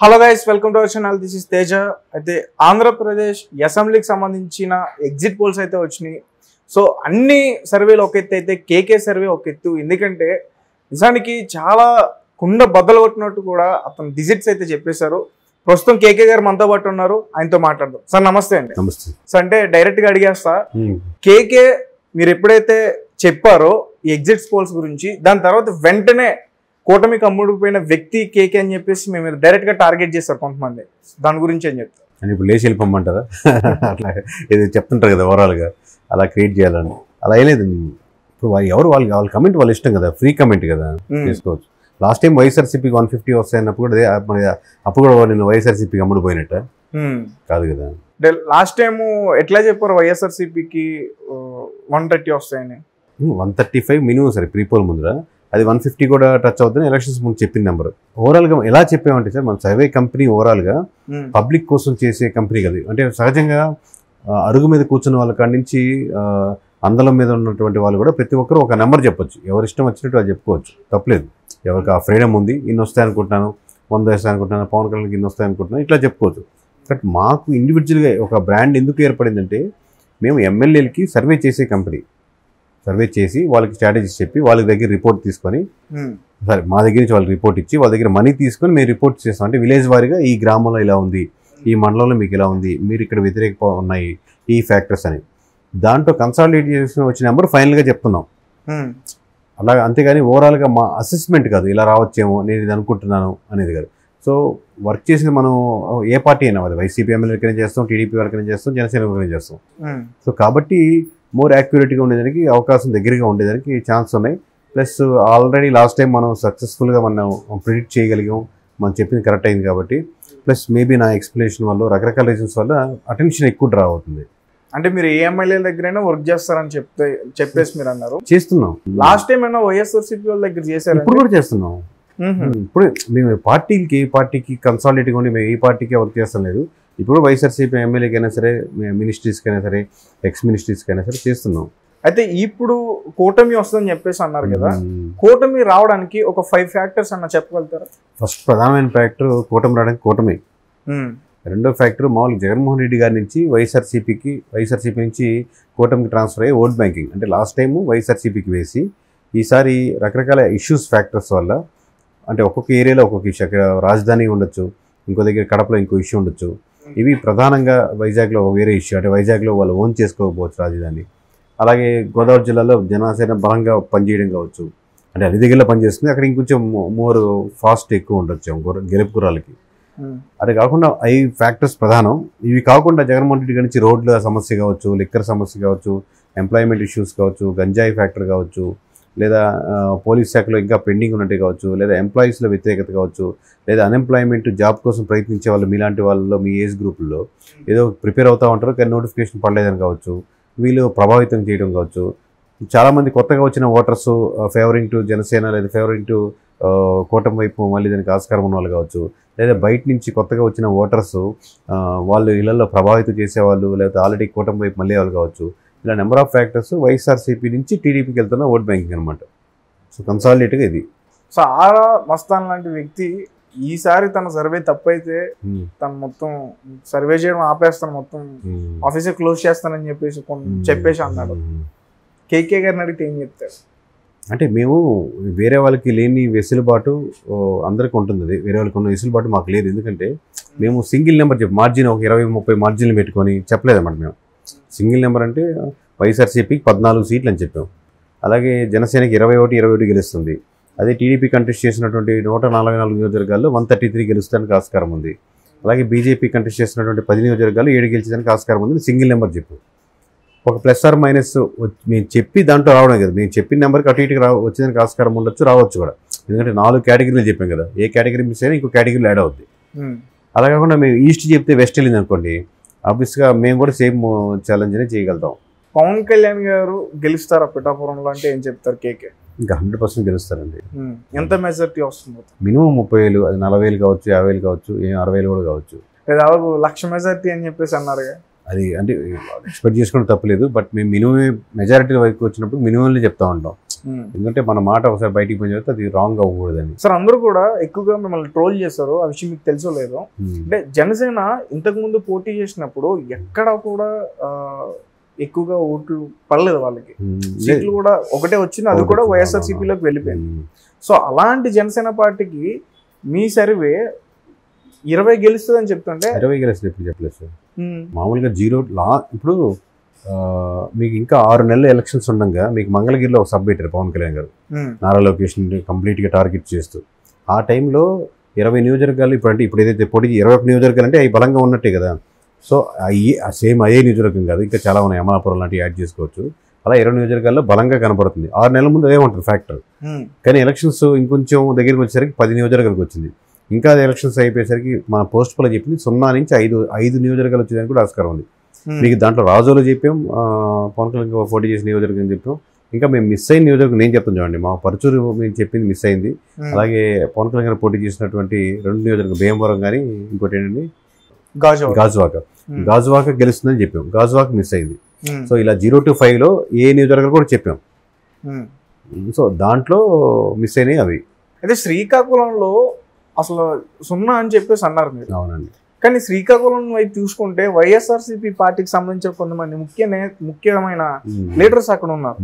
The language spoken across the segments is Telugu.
Hello guys, welcome to our channel. This is Teja. అయితే ఆంధ్రప్రదేశ్ అసెంబ్లీకి సంబంధించిన ఎగ్జిట్ పోల్స్ అయితే వచ్చినాయి. సో అన్ని సర్వేలు ఒక ఎత్తు అయితే కేకే సర్వే ఒక ఎత్తు. ఎందుకంటే నిజానికి చాలా కుండ బద్దలు కొట్టినట్టు కూడా అతను డిజిట్స్ అయితే చెప్పేశారు. ప్రస్తుతం కేకే గారు మనతో పాటు ఉన్నారు, ఆయనతో మాట్లాడదాం. సార్ నమస్తే అండి. నమస్తే సార్, అంటే డైరెక్ట్గా అడిగేస్తా, కేకే మీరు ఎప్పుడైతే చెప్పారో ఈ ఎగ్జిట్ పోల్స్ గురించి, దాని తర్వాత వెంటనే కూటమికి అమ్ముడుపోయిన వ్యక్తి కేకే అని చెప్పేసి మేము డైరెక్ట్ గా టార్గెట్ చేస్తారు కొంతమంది. దాని గురించి ఏం చెప్తారు? అని ఇప్పుడు లేచి వెళ్ళిపోమంటారా? అట్లా ఏదో చెప్తుంటారు కదా ఓవరాల్గా, అలా క్రియేట్ చేయాలని. అలా అయ్యలేదు. ఇప్పుడు ఎవరు వాళ్ళ కమెంట్ వాళ్ళ ఇష్టం కదా, ఫ్రీ కమెంట్ కదా, చేసుకోవచ్చు. లాస్ట్ టైం వైఎస్ఆర్సీపీకి 150 వస్తాయన్నప్పుడు కూడా అప్పుడు కూడా నేను వైఎస్ఆర్సీపీకి అమ్ముడుపోయినట్ట కాదు కదా. లాస్ట్ టైం ఎట్లా చెప్పారు వైఎస్ఆర్సీపీకి 130 వస్తాయని? 135 మినిమం సరే ప్రీపోల్ ముందర, అది 150 కూడా టచ్ అవుతుంది. ఎలక్షన్స్ ముందు చెప్పిన నెంబర్. ఓవరాల్గా ఎలా చెప్పామంటే సార్, మన సర్వే కంపెనీ ఓవరాల్గా పబ్లిక్ కోసం చేసే కంపెనీ కదా. అంటే సహజంగా అరుగు మీద కూర్చున్న వాళ్ళ కాడి నుంచి అందలం మీద ఉన్నటువంటి వాళ్ళు కూడా ప్రతి ఒక్కరు ఒక నెంబర్ చెప్పొచ్చు. ఎవరి ఇష్టం వచ్చినట్టు వాళ్ళు చెప్పుకోవచ్చు, తప్పలేదు. ఎవరికి ఆ ఫ్రీడమ్ ఉంది. ఇన్ని వస్తాయి అనుకుంటున్నాను, 100 వస్తాయి అనుకుంటున్నాను, పవన్ కళ్యాణ్కి ఇన్ని వస్తాయి అనుకుంటున్నాను, ఇట్లా చెప్పుకోవచ్చు. బట్ మాకు ఇండివిజువల్గా ఒక బ్రాండ్ ఎందుకు ఏర్పడిందంటే, మేము ఎమ్మెల్యేలకి సర్వే చేసే కంపెనీ. సర్వే చేసి వాళ్ళకి స్ట్రాటజీస్ చెప్పి వాళ్ళ దగ్గర రిపోర్ట్ తీసుకొని, సరే మా దగ్గర నుంచి వాళ్ళకి రిపోర్ట్ ఇచ్చి వాళ్ళ దగ్గర మనీ తీసుకొని మేము రిపోర్ట్ చేస్తాం. అంటే విలేజ్ వారీగా ఈ గ్రామంలో ఇలా ఉంది, ఈ మండలంలో మీకు ఇలా ఉంది, మీరు ఇక్కడ వ్యతిరేక ఉన్నాయి, ఈ ఫ్యాక్టర్స్ అని దాంట్లో కన్సాలిడేట్ చేసి వచ్చిన నెంబర్ ఫైనల్గా చెప్తున్నాం. అలాగే అంతేగాని ఓవరాల్గా మా అసెస్మెంట్ కాదు, ఇలా రావచ్చేమో నేను ఇది అనుకుంటున్నాను అనేది కాదు. సో వర్క్ చేసింది మనం ఏ పార్టీ అయినా, అది వైసీపీ ఎమ్మెల్యేకైనా చేస్తాం, టీడీపీ వరకైనా చేస్తాం, జనసేన వరకైనా చేస్తాం. సో కాబట్టి మోర్ యాక్యురేట్గా ఉండేదానికి, అవకాశం దగ్గరగా ఉండేదానికి ఛాన్స్ ఉన్నాయి. ప్లస్ ఆల్రెడీ లాస్ట్ టైం మనం సక్సెస్ఫుల్గా మనం ప్రిడిక్ట్ చేయగలిగాం, మనం చెప్పింది కరెక్ట్ అయింది కాబట్టి. ప్లస్ మేబీ నా ఎక్స్ప్లెనేషన్ వల్ల, రకరకాల రీజన్స్ వల్ల అటెన్షన్ ఎక్కువ డ్రా అవుతుంది. అంటే మీరు ఏ ఎమ్మెల్యేల దగ్గరైనా వర్క్ చేస్తారని చెప్పేసి మీరు అన్నారు. చేస్తున్నాం. లాస్ట్ టైం అయినా వైఎస్ఆర్సీపీ వాళ్ళ దగ్గర చేశారు, ఇప్పుడు కూడా చేస్తున్నాం. ఇప్పుడు మేము పార్టీకి ఏ పార్టీకి కన్సాలిడేట్గా ఉండి మేము ఏ పార్టీకి వర్క్ చేస్తాం లేదు. ఇప్పుడు వైఎస్ఆర్సీపీ ఎమ్మెల్యేకైనా సరే, మినిస్ట్రీస్కైనా సరే, ఎక్స్ మినిస్ట్రీస్కైనా సరే చేస్తున్నాం. అయితే ఇప్పుడు కూటమి వస్తుందని చెప్పేసి అన్నారు కదా, కూటమి రావడానికి ఒక 5 ఫ్యాక్టర్స్ అన్న చెప్పగలుగుతారా? ఫస్ట్ ప్రధానమైన ఫ్యాక్టర్ కూటమి రావడానికి కూటమి. రెండో ఫ్యాక్టర్ మామూలు జగన్మోహన్ రెడ్డి గారి నుంచి వైఎస్ఆర్సీపీ నుంచి కూటమికి ట్రాన్స్ఫర్ అయ్యే ఓట్ బ్యాంకింగ్. అంటే లాస్ట్ టైము వైఎస్ఆర్సీపీకి వేసి, ఈసారి రకరకాల ఇష్యూస్ ఫ్యాక్టర్స్ వల్ల, అంటే ఒక్కొక్క ఏరియాలో ఒక్కొక్క ఇష్యూ, అక్కడ రాజధాని ఉండొచ్చు, ఇంకో దగ్గర కడపలో ఇంకో ఇష్యూ ఉండొచ్చు. ఇవి ప్రధానంగా వైజాగ్లో వేరే ఇష్యూ, అంటే వైజాగ్లో వాళ్ళు ఓన్ చేసుకోకపోవచ్చు రాజధాని. అలాగే గోదావరి జిల్లాలో జనసేన బలంగా పనిచేయడం కావచ్చు, అంటే అన్ని దగ్గరలో పనిచేస్తుంది, అక్కడ ఇంకొంచెం మోర్ ఫాస్ట్ ఎక్కువ ఉండొచ్చు గెలుపు గుర్రాలకి. అది కాకుండా 5 ఫ్యాక్టర్స్ ప్రధానం. ఇవి కాకుండా జగన్మోహన్ రెడ్డి గారి నుంచి రోడ్ల సమస్య కావచ్చు, లిక్కర్ సమస్య కావచ్చు, ఎంప్లాయ్మెంట్ ఇష్యూస్ కావచ్చు, గంజాయి ఫ్యాక్టర్ కావచ్చు, లేదా పోలీస్ శాఖలో ఇంకా పెండింగ్ ఉన్నట్టు కావచ్చు, లేదా ఎంప్లాయీస్లో వ్యతిరేకత కావచ్చు, లేదా అన్ఎంప్లాయ్మెంట్ జాబ్ కోసం ప్రయత్నించే వాళ్ళు మీలాంటి వాళ్ళలో, మీ ఏజ్ గ్రూపుల్లో ఏదో ప్రిపేర్ అవుతూ ఉంటారు కానీ నోటిఫికేషన్ పడలేదని కావచ్చు, వీళ్ళు ప్రభావితం చేయడం కావచ్చు. చాలామంది కొత్తగా వచ్చిన ఓటర్స్ ఫేవరింగ్ టు జనసేన లేదా ఫేవరింగ్ టు కూటమి వైపు మళ్ళీ దానికి ఆస్కారం ఉన్న వాళ్ళు కావచ్చు, లేదా బయట నుంచి కొత్తగా వచ్చిన ఓటర్స్ వాళ్ళు ఇళ్లలో ప్రభావితం చేసేవాళ్ళు, లేదా ఆల్రెడీ కూటమి వైపు మళ్ళీ వాళ్ళు కావచ్చు. ఇలా నెంబర్ ఆఫ్ ఫ్యాక్టర్స్ వైఎస్ఆర్సీపీ నుంచి టీడీపీకి వెళ్తున్న ఓట్ బ్యాంకింగ్ అనమాట. సో కన్సాలిడేట్గా ఇది. సో ఆరా మస్తాన్ లాంటి వ్యక్తి ఈసారి తన సర్వే తప్పైతే తను మొత్తం సర్వే చేయడం ఆపేస్తాను, మొత్తం ఆఫీసే క్లోజ్ చేస్తానని చెప్పేసి అన్నాడు. కేకే గారిని అడిగితే ఏం చెప్తారు? అంటే మేము వేరే వాళ్ళకి లేని వెసులుబాటు అందరికీ ఉంటుంది, వేరే వాళ్ళకి ఉన్న వెసులుబాటు మాకు లేదు. ఎందుకంటే మేము సింగిల్ నెంబర్ మార్జిన్ ఒక 20-30 మార్జిన్లు పెట్టుకొని చెప్పలేదన్నమాట. మేము సింగిల్ నెంబర్ అంటే వైఎస్ఆర్సీపీకి 14 సీట్లు అని చెప్పాం. అలాగే జనసేనకి 21 గెలుస్తుంది. అదే టీడీపీ కంటెస్ట్ చేసినటువంటి 144 నియోజకవర్గాల్లో 133 గెలుస్తానికి ఆస్కారం ఉంది. అలాగే బీజేపీ కంటెస్ట్ చేసినటువంటి 10 నియోజకవర్గాల్లో 7 గెలిచేదానికి ఆస్కారం ఉంది. సింగిల్ నెంబర్ చెప్పు. ఒక ప్లస్ ఆర్ మైనస్ మేము చెప్పి దాంట్లో రావడం కదా, మేము చెప్పిన నెంబర్కి అటు ఇటుగా వచ్చేదానికి ఆస్కారం ఉండొచ్చు, రావచ్చు కూడా. ఎందుకంటే 4 కేటగిరీలు చెప్పాం కదా, ఏ కేటగిరీ మిస్ అయినా ఇంకో కేటగిరీలో యాడ్ అవుద్ది. అలా కాకుండా మేము ఈస్ట్ చెప్తే వెస్ట్ వెళ్ళింది అనుకోండి, ఆబ్వియస్గా మేము కూడా సేమ్ ఛాలెంజ్ అనే చేయగలుగుతాం. పవన్ కళ్యాణ్ గారు గెలుస్తారా పిఠాపురంలో అంటే ఏం చెప్తారు? కేకే ఇంకా 100% గెలుస్తారండి. ఎంత మెజారిటీ వస్తుంది? మినిమం 30,000, అది 40,000 కావచ్చు, 50,000 కావచ్చు, 60,000 కూడా కావచ్చు. దాదాపు 1,00,000 మెజారిటీ అని చెప్పేసి అన్నారుగా. అది అంటే ఎక్స్పెక్ట్ చేసుకోవడం తప్పలేదు, బట్ మేము మినిమం మెజారిటీ వైపు వచ్చినప్పుడు మినిమంలో చెప్తా ఉంటాం. ఎందుకంటే మన మాట ఒకసారి బయటికి పోయిన తర్వాత అది రాంగ్ అవ్వకూడదని. సార్ అందరూ కూడా ఎక్కువగా మిమ్మల్ని ట్రోల్ చేస్తారు, ఆ విషయం మీకు తెలుసో లేదో. అంటే జనసేన ఇంతకు ముందు పోటీ చేసినప్పుడు ఎక్కడ కూడా ఎక్కువగా ఓట్లు పడలేదు వాళ్ళకి, సీట్లు కూడా ఒకటే వచ్చింది, అది కూడా వైఎస్ఆర్సీపీలోకి వెళ్ళిపోయింది. సో అలాంటి జనసేన పార్టీకి మీ సర్వే 20 గెలుస్తుందని చెప్తుంటే 20 గెలుస్తుంది ఎప్పుడు చెప్పలేదు సార్. మామూలుగా 0 ఇప్పుడు మీకు ఇంకా 6 నెలల ఎలక్షన్స్ ఉండగా మీకు మంగళగిరిలో ఒక సబ్ పెట్టారు పవన్ కళ్యాణ్ గారు, నారా లోకేష్ కంప్లీట్గా టార్గెట్ చేస్తూ. ఆ టైంలో 20 నియోజకవర్గాలు ఇప్పుడు ఏదైతే పోటీ 21 నియోజకవర్గాలు అంటే అవి బలంగా ఉన్నట్టే కదా. సో సేమ్ అదే నియోజకవర్గం కాదు, ఇంకా చాలా ఉన్నాయి, అమలాపురం లాంటివి యాడ్ చేసుకోవచ్చు. అలా 20 నియోజకవర్గాల్లో బలంగా కనపడుతుంది. 6 నెలల ముందు అదే ఉంటుంది ఫ్యాక్టర్. కానీ ఎలక్షన్స్ ఇంకొంచెం దగ్గరికి వచ్చేసరికి 10 నియోజకవర్గాలకు వచ్చింది. ఇంకా ఎలక్షన్స్ అయిపోయేసరికి మన పోస్ట్ పోల్ చెప్పింది 0 నుంచి 5 నియోజకవర్గాలు వచ్చేదానికి కూడా ఆస్కారం ఉంది. మీకు దాంట్లో రాజోలో చెప్పాం, పవన్ కళ్యాణ్ పోటీ చేసిన నియోజకవర్గం చెప్పాం. ఇంకా మేము మిస్ అయిన నియోజకవర్గం నేను చెప్తాను చూడండి, మా పరుచూరు మేము చెప్పింది మిస్ అయింది. అలాగే పవన్ కళ్యాణ్ గారు పోటీ చేసినటువంటి 2 నియోజకవర్గం భీమవరం కానీ ఇంకోటి ఏంటండి గాజువాక గెలుస్తుందని చెప్పాం, గాజువాక మిస్ అయింది. సో ఇలా 0 to 5లో ఏ నియోజకవర్గాలు కూడా చెప్పాం. సో దాంట్లో మిస్ అయినాయి అవి. అయితే శ్రీకాకుళంలో అసలు 0 అని చెప్పేసి అన్నారు మీరు. అవునండి. కానీ శ్రీకాకుళం వైపు చూసుకుంటే వైఎస్ఆర్సీపీ పార్టీకి సంబంధించిన కొంతమంది ముఖ్యమైన లీడర్స్ అక్కడ ఉన్నారు.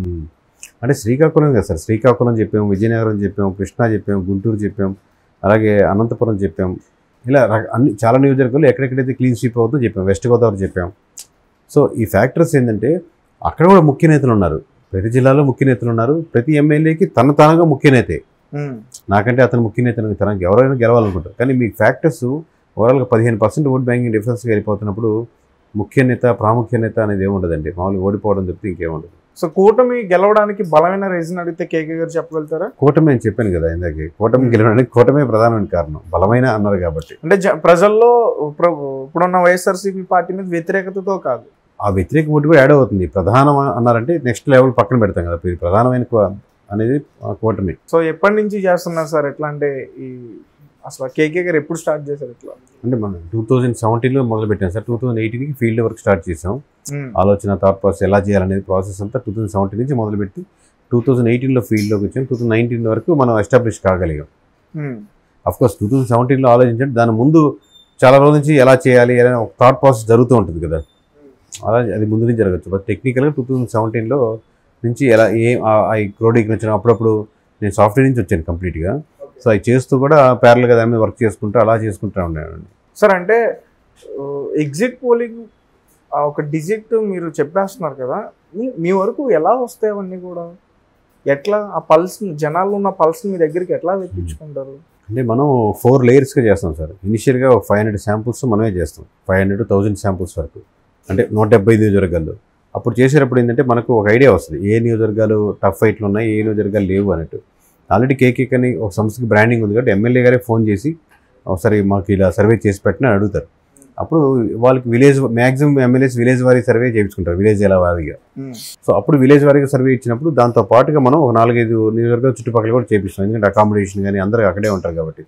అంటే శ్రీకాకుళం కదా సార్, శ్రీకాకుళం చెప్పాం, విజయనగరం చెప్పాం, కృష్ణా చెప్పాం, గుంటూరు చెప్పాం, అలాగే అనంతపురం చెప్పాం. ఇలా చాలా నియోజకవర్గాలు ఎక్కడెక్కడైతే క్లీన్ స్వీప్ అవుతుందో చెప్పాం, వెస్ట్ గోదావరి చెప్పాం. సో ఈ ఫ్యాక్టర్స్ ఏంటంటే అక్కడ కూడా ముఖ్య నేతలు ఉన్నారు, ప్రతి జిల్లాలో ముఖ్య నేతలు ఉన్నారు. ప్రతి ఎమ్మెల్యేకి తనగా ముఖ్య నేతే, నాకంటే అతను ముఖ్య నేత తనకి ఎవరైనా గెలవాలనుకుంటారు. కానీ మీ ఫ్యాక్టర్స్ ఓవరాల్గా 15% ఓట్ బ్యాంకింగ్ డిఫరెన్స్గా వెళ్ళిపోతున్నప్పుడు ముఖ్య నేత ప్రాముఖ్య నేత అనేది ఏముండదండి, మామూలుగా ఓడిపోవడం తప్పితే ఇంకేముండదు. సో కూటమి గెలవడానికి బలమైన రీజన్ అడిగితే కేకే గారు చెప్పగలుగుతారా? కూటమి అని చెప్పాను కదా ఇందాక, కూటమి గెలవడానికి కూటమే ప్రధానమైన కారణం, బలమైన అన్నారు కాబట్టి. అంటే ప్రజల్లో ఇప్పుడున్న వైఎస్ఆర్సీపీ పార్టీ మీద వ్యతిరేకతతో కాదు, ఆ వ్యతిరేక ఓటు కూడా యాడ్ అవుతుంది. ప్రధానం అన్నారంటే నెక్స్ట్ లెవెల్ పక్కన పెడతాం కదా, ప్రధానమైన అనేది కూటమి. సో ఎప్పటి నుంచి చేస్తున్నారు సార్? ఎట్లా అంటే ఈ అసలు కేకే గారు ఎప్పుడు స్టార్ట్ చేశారు ఇట్లా? అంటే మనం 2017లో మొదలు పెట్టాం సార్. 2018కి ఫీల్డ్ వర్క్ స్టార్ట్ చేసాం. ఆలోచన థాట్ ప్రాసెస్ ఎలా చేయాలనేది ప్రాసెస్ అంతా 2017 నుంచి మొదలుపెట్టి 2018లో ఫీల్డ్లోకి వచ్చాం. 2019 వరకు మనం ఎస్టాబ్లిష్ కాగలిగాం. అఫ్కోర్స్ 2017లో ఆలోచించండి, దాని ముందు చాలా రోజుల నుంచి ఎలా చేయాలి అనే ఒక థాట్ ప్రాసెస్ జరుగుతూ ఉంటుంది కదా, అలా అది ముందు నుంచి జరగచ్చు. బట్ టెక్నికల్గా 2017లో నుంచి ఎలా క్రోడీకరించడం, అప్పుడప్పుడు నేను సాఫ్ట్వేర్ నుంచి వచ్చాను కంప్లీట్గా. సో అవి చేస్తూ కూడా ప్యారల్గా దాని మీద వర్క్ చేసుకుంటూ అలా చేసుకుంటూ ఉన్నానండి సార్. అంటే ఎగ్జిట్ పోలింగ్ ఒక డిజిట్ మీరు చెప్పేస్తున్నారు కదా, మీ వరకు ఎలా వస్తాయి అవన్నీ కూడా? ఎట్లా ఆ పల్స్, జనాల్లో ఉన్న పల్స్ మీ దగ్గరికి ఎట్లా తెప్పించుకుంటారు? అంటే మనం 4 లేయర్స్గా చేస్తాం సార్. ఇనిషియల్గా 500 శాంపుల్స్ మనమే చేస్తాం, 500-1000 శాంపుల్స్ వరకు, అంటే 175 నియోజకవర్గాలు. అప్పుడు చేసేటప్పుడు ఏంటంటే మనకు ఒక ఐడియా వస్తుంది, ఏ నియోజకవర్గాలు టఫ్ ఫైట్లు ఉన్నాయి, ఏ నియోజకవర్గాలు లేవు అన్నట్టు. ఆల్రెడీ కేకేక్ అని ఒక సంస్థకి బ్రాండింగ్ ఉంది కాబట్టి ఎమ్మెల్యే గారే ఫోన్ చేసి ఒకసారి మాకు ఇలా సర్వే చేసి పెట్టిన అడుగుతారు. అప్పుడు వాళ్ళకి మ్యాక్సిమం ఎమ్మెల్యేస్ విలేజ్ వారీ సర్వే చేయించుకుంటారు, విలేజ్ ఎలా వారీగా. సో అప్పుడు విలేజ్ వారీగా సర్వే ఇచ్చినప్పుడు దాంతో పాటుగా మనం ఒక 4-5 నియోజకవర్గాలు చుట్టుపక్కల కూడా చేపిస్తాం, ఎందుకంటే అకామిడేషన్ కానీ అందరూ అక్కడే ఉంటారు కాబట్టి.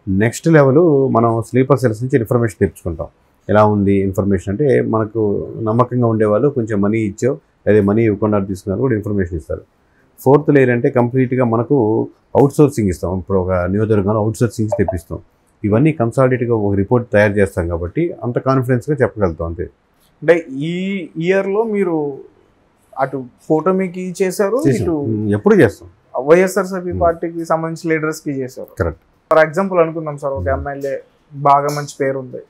నెక్స్ట్ లెవెల్ మనం స్లీపర్ సెల్స్ నుంచి ఇన్ఫర్మేషన్ తెచ్చుకుంటాం. ఎలా ఉంది ఇన్ఫర్మేషన్ అంటే మనకు నమ్మకంగా ఉండేవాళ్ళు కొంచెం మనీ ఇచ్చో లేదా మనీ ఇవ్వకుండా తీసుకున్నారు కూడా ఇన్ఫర్మేషన్ ఇస్తారు. 4th లేయర్ అంటే కంప్లీట్గా మనకు అవుట్ సోర్సింగ్ ఇస్తాం. ఇప్పుడు ఒక నియోజకవర్గంలో అవుట్ సోర్సింగ్ తెప్పిస్తాం. ఇవన్నీ కన్సాలిడేట్గా ఒక రిపోర్ట్ తయారు చేస్తాం కాబట్టి అంత కాన్ఫిడెన్స్గా చెప్పగలుగుతాం అంతే. అంటే ఈ ఇయర్లో మీరు అటు కూటమికి చేశారు, ఇటు ఎప్పుడు చేస్తాం వైఎస్ఆర్సీపీ పార్టీకి సంబంధించిన లీడర్స్కి చేశారు. కరెక్ట్. ఫర్ ఎగ్జాంపుల్ అనుకుందాం సార్, ఒక ఎమ్మెల్యే బాగా మంచి పేరు ఉంది,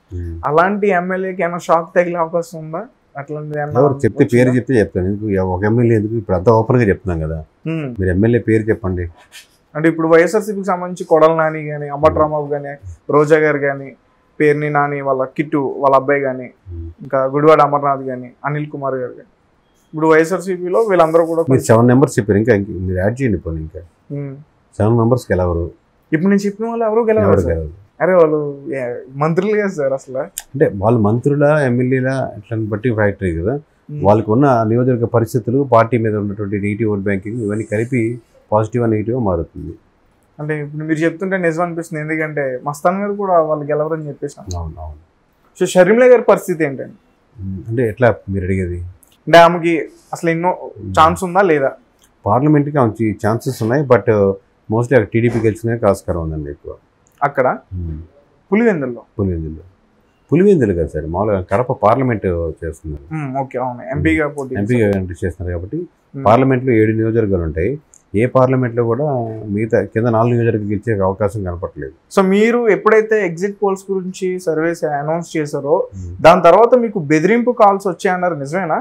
అలాంటి ఎమ్మెల్యేకి ఏమైనా షాక్ తగిలే అవకాశం ఉందా? అట్లాంటిది ఎవరు చెప్తే పేరు చెప్తే చెప్తాను, ఎందుకు ఒక ఎమ్మెల్యే ఎందుకు, ఇప్పుడు అంతా ఓపెన్గా చెప్తున్నాం కదా, మీరు ఎమ్మెల్యే పేరు చెప్పండి. అంటే ఇప్పుడు వైఎస్ఆర్సీపీకి సంబంధించి కొడాల నాని కానీ, అంబటి రాంబాబు కానీ, రోజా గారు కానీ, పేర్ని నాని వాళ్ళ కిట్టు వాళ్ళ అబ్బాయి కానీ, ఇంకా గుడివాడ అమర్నాథ్ కానీ, అనిల్ కుమార్ గారు కానీ, ఇప్పుడు వైఎస్ఆర్సీపీలో వీళ్ళందరూ కూడా 7 మెంబర్స్ చెప్పారు. ఇంకా మీరు యాడ్ చేయండి ఇప్పుడు, ఇంకా 7 మెంబర్స్ గెలవరు. ఇప్పుడు నేను చెప్పిన వాళ్ళు ఎవరు గెలవరు. అరే వాళ్ళు మంత్రులు కదా సార్ అసలు, అంటే వాళ్ళు మంత్రుల ఎమ్మెల్యేల ఇట్లాని బట్టి ఫ్యాక్టరీ కదా, వాళ్ళకు ఉన్న నియోజకవర్గ పరిస్థితులు, పార్టీ మీద ఉన్నటువంటి నెగిటివ్ ఓట్ బ్యాంకింగ్ ఇవన్నీ కలిపి పాజిటివ్ నెగిటివ్గా మారుతుంది. అంటే ఇప్పుడు మీరు చెప్తుంటే నిజం అనిపిస్తుంది, ఎందుకంటే మస్తాన్ గారు కూడా వాళ్ళు గెలవరని చెప్పేసి. అవును అవును. సో షర్మిల గారి పరిస్థితి ఏంటండి? అంటే ఎట్లా మీరు అడిగేది? అంటే ఆమెకి అసలు ఎన్నో ఛాన్స్ ఉందా లేదా? పార్లమెంట్కి మంచి ఛాన్సెస్ ఉన్నాయి, బట్ మోస్ట్లీ అక్కడ టీడీపీ గెలిచిన ఆస్కారం ఉందండి ఎక్కువ. అక్కడ పులివెందులు కదా సార్, మామూలుగా కడప పార్లమెంట్ చేస్తున్నారు. ఓకే, అవును, ఎంపీగా చేస్తున్నారు కాబట్టి పార్లమెంట్లో 7 నియోజకవర్గాలు ఉంటాయి. ఏ పార్లమెంట్లో కూడా మిగతా కింద 4 నియోజకవర్గాలు గెలిచే అవకాశం కనపట్లేదు. సో మీరు ఎప్పుడైతే ఎగ్జిట్ పోల్స్ గురించి సర్వేస్ అనౌన్స్ చేశారో దాని తర్వాత మీకు బెదిరింపు కాల్స్ వచ్చాయన్నారు, నిజమేనా?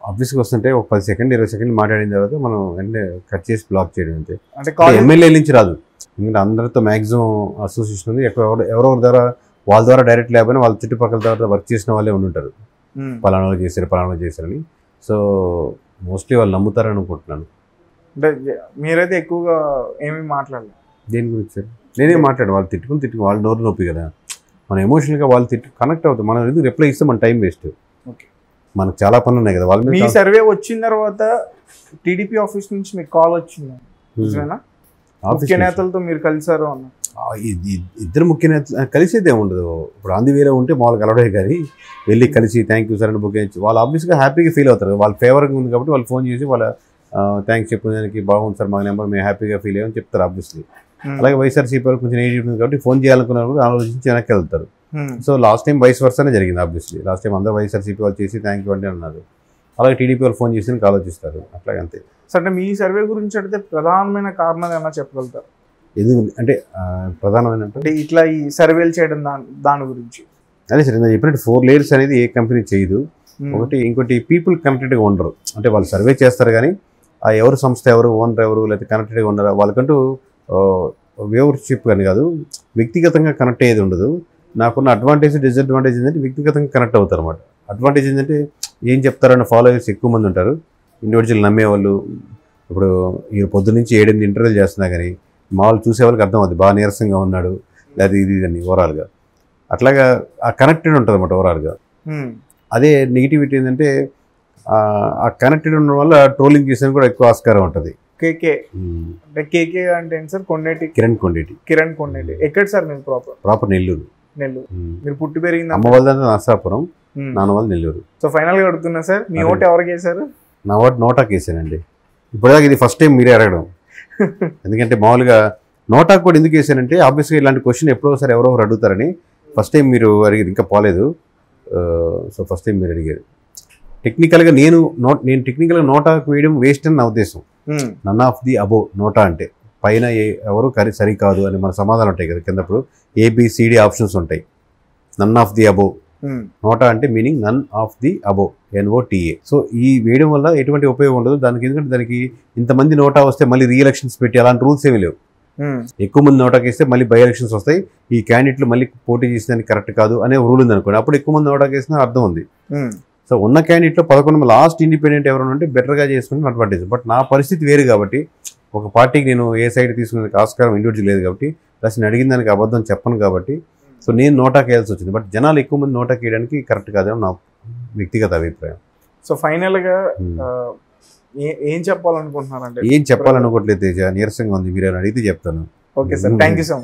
ఆఫీస్కి వస్తుంటే ఒక 10 సెకండ్ 20 సెకండ్లు మాట్లాడిన తర్వాత మనం వెంటనే కట్ చేసి బ్లాక్ చేయడం అంతే. అంటే ఎమ్మెల్యే నుంచి రాదు, ఎందుకంటే అందరితో మ్యాక్సిమం అసోసియేషన్ ఉంది. ఎవరెవరి ద్వారా వాళ్ళ ద్వారా డైరెక్ట్ లేకపోయినా వాళ్ళ చుట్టుపక్కల ద్వారా వర్క్ చేసిన వాళ్ళే ఉండుంటారు, పలానా చేశారని. సో మోస్ట్లీ వాళ్ళు నమ్ముతారని అనుకుంటున్నాను. అంటే మీరైతే ఎక్కువగా ఏమీ మాట్లాడలేదు దేని గురించి సార్? నేనే మాట్లాడు, వాళ్ళు తిట్టుకుని వాళ్ళ నోరు నొప్పి కదా, మన ఎమోషనల్గా వాళ్ళు కనెక్ట్ అవుతాం. మనం ఎందుకు రిప్లై ఇస్తే మన టైం వేస్ట్. మనకు చాలా పనులు ఉన్నాయి కదా వాళ్ళ మీద. మీ సర్వే వచ్చిన తర్వాత టీడీపీ ఆఫీస్ నుంచి మీకు కాల్ వచ్చింది, నిజమేనా? ముఖ్య నేతలతో మీరు కలిసారు అన్న? ఇద్దరు ముఖ్య నేతలు కలిసేదే ఉండదు. ఇప్పుడు ఆంధ్ర వేరే ఉంటే మామూలుగా కలవడే కానీ వెళ్ళి కలిసి థ్యాంక్ యూ సార్ అని బుక్ చేయించి వాళ్ళు ఆబ్వియస్గా హ్యాపీగా ఫీల్ అవుతారు. వాళ్ళ ఫేవర్గా ఉంది కాబట్టి వాళ్ళు ఫోన్ చేసి వాళ్ళ థ్యాంక్స్ చెప్పడానికి బాగుంది సార్ మా నెంబర్, మేము హ్యాపీగా ఫీల్ అయ్యామని చెప్తారు ఆబ్వియస్లీ. అలాగే వైఎస్ఆర్సీపీ వాళ్ళు కొంచెం నెగిటివ్ ఉంది కాబట్టి ఫోన్ చేయాలనుకున్నారు కూడా ఆలోచించి వెనక్కి వెళ్తారు. సో లాస్ట్ టైం వైస్ వర్సానే జరిగింది ఆబ్వియస్లీ. లాస్ట్ టైం అందరూ వైఎస్ఆర్సీపీ వాళ్ళు చేసి థ్యాంక్ యూ అంటే అన్నారు, అలాగే టీడీపీ వాళ్ళు ఫోన్ చేసి ఆలోచిస్తారు, అట్లాగే అంతే. సో అంటే మీ సర్వే గురించి అడిగితే ప్రధానమైన కారణం ఏమైనా చెప్పగలుగుతారు? ఎందుకు అంటే ప్రధానమైన అంటే ఇట్లా ఈ సర్వేలు చేయడం దాని గురించి? అదే సార్, నేను చెప్పినట్టు 4 layers అనేది ఏ కంపెనీ చేయదు. ఒకటి, ఇంకోటి పీపుల్ కనెక్టెడ్గా ఉండరు. అంటే వాళ్ళు సర్వే చేస్తారు కానీ ఆ ఎవరు సంస్థ ఎవరు, ఓనర్ ఎవరు, లేకపోతే కనెక్టెడ్గా ఉండరు. వాళ్ళకంటూ వ్యూవర్షిప్ అని కాదు, వ్యక్తిగతంగా కనెక్ట్ అయ్యేది ఉండదు. నాకున్న అడ్వాంటేజ్ డిసడ్వాంటేజ్ ఏంటంటే వ్యక్తిగతంగా కనెక్ట్ అవుతారు అన్నమాట. అడ్వాంటేజ్ ఏంటంటే ఏం చెప్తారన్న ఫాలోవర్స్ ఎక్కువ మంది ఉంటారు, ఇండివిజువల్ నమ్మేవాళ్ళు. ఇప్పుడు ఈ పొద్దు నుంచి 7-8 ఇంటర్వ్యూలు చేస్తున్నా కానీ మామూలు చూసే వాళ్ళకి అర్థం అవుతుంది బాగా నీరసంగా ఉన్నాడు లేదా ఇది అని ఓవరాల్గా. అట్లాగా ఆ కనెక్టెడ్ ఉంటుంది అన్నమాట ఓవరాల్గా. అదే నెగిటివిటీ ఏంటంటే ఆ కనెక్టెడ్ ఉండడం వల్ల ట్రోలింగ్ చేసేది కూడా ఎక్కువ ఆస్కారం ఉంటుంది. కేకే అంటే కేకే అంటే ఏంటి సార్? కొండేటి కిరణ్ కొండేటి. ఎక్కడ సార్ మీరు ప్రాపర్ నెల్లూరు. మీరు పుట్టి పెరిగింది? అమ్మ వాళ్ళంతా నరసాపురం, నాన్న వాళ్ళు నెల్లూరు. సో ఫైనల్ గా అడుగుతున్నా సార్, మీ ఓటు ఎవరికి వేశారు? నా ఓటు నోటాకి వేసానండి. ఇప్పటిదాకా ఇది ఫస్ట్ టైం మీరే అడగడం. ఎందుకంటే మామూలుగా నోటాకు కూడా ఎందుకు వేసానంటే ఆబ్వియస్గా ఇలాంటి క్వశ్చన్ ఎప్పుడో సార్ ఎవరెవరు అడుగుతారని ఫస్ట్ టైం మీరు అడిగారు, ఇంకా పోలేదు. సో ఫస్ట్ టైం మీరు అడిగారు. టెక్నికల్గా నేను టెక్నికల్గా నోటాకు వేయడం వేస్ట్ అని నా ఉద్దేశం. నన్ ఆఫ్ ది అబో నోటా అంటే పైన ఎవరు సరికాదు అని మన సమాధానం ఉంటాయి కదా కిందప్పుడు ABCD ఆప్షన్స్ ఉంటాయి. నన్ ఆఫ్ ది అబో నోటా అంటే meaning none of the above, NOTA. So ఈ వేయడం వల్ల ఎటువంటి ఉపయోగం ఉండదు దానికి. ఎందుకంటే దానికి ఇంతమంది నోటా వస్తే మళ్ళీ రీఎలక్షన్స్ పెట్టి అలాంటి రూల్స్ ఏమీ లేవు. ఎక్కువ మంది నోటాకి వేస్తే మళ్ళీ బై ఎలక్షన్స్ వస్తాయి, ఈ క్యాండిడేట్లు మళ్ళీ పోటీ చేసేదానికి కరెక్ట్ కాదు అనే రూల్ ఉంది అనుకోండి, అప్పుడు ఎక్కువ మంది నోటాకి వేసిన అర్థం ఉంది. సో ఉన్న క్యాండిడేట్లో 11 లాస్ట్ ఇండిపెండెంట్ ఎవరైనా ఉంటే బెటర్గా చేసుకుని అడ్వాంటేజ్. బట్ నా పరిస్థితి వేరు కాబట్టి ఒక పార్టీకి నేను ఏ సైడ్ తీసుకునేందుకు ఆస్కారం ఇండివిజువల్ లేదు కాబట్టి, ప్లస్ నేను అడిగిన దానికి అబద్ధం చెప్పను కాబట్టి సో నేను నోటాకి వేయాల్సి వచ్చింది. బట్ జనాలు ఎక్కువ మంది నోటాకి వేయడానికి కరెక్ట్ కాదేమో నా వ్యక్తిగత అభిప్రాయం. సో ఫైనల్గా ఏం చెప్పాలనుకుంటున్నారంటే? ఏం చెప్పాలనుకోవట్లేదు తేజ, నీరసంగా ఉంది, మీరు అడిగితే చెప్తాను. Okay sir, thank you so much.